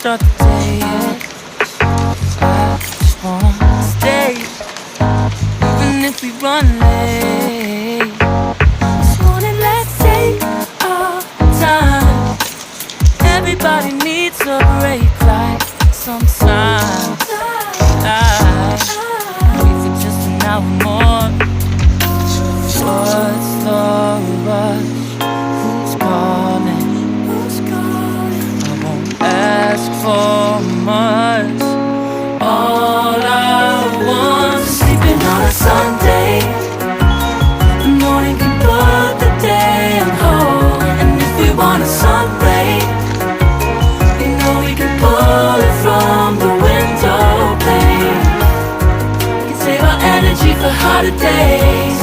start the day. I just wanna stay, even if we run late. This morning, let's take our time. Everybody needs a break, like sometimes. Wait for just an hour more. What's the rush? Who's calling? I won't ask for much. All I want is sleeping on a Sunday. The morning can put the day on hold. And if we want a sun ray, you know we can pull it from the window pane. We can save our energy for hotter days.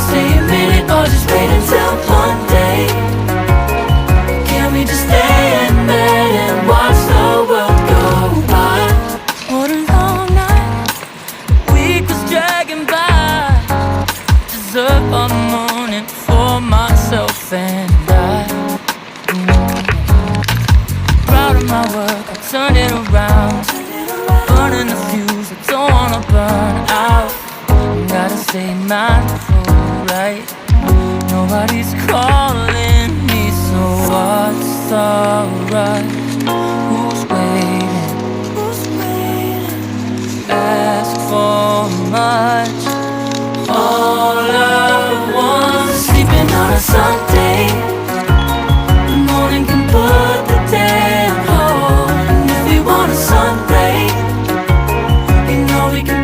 Stay a minute or just wait until Monday. Can we just stay in bed and watch the world go by? What a long night, the week was dragging by. Deserve a morning for myself and I. Proud of my work, I turn it around. Burning the fuse, I don't wanna burn out. Gotta stay mindful, right? Nobody's calling me, so what's the rush? Who's waiting? Ask for much. All I want is sleeping on a Sunday.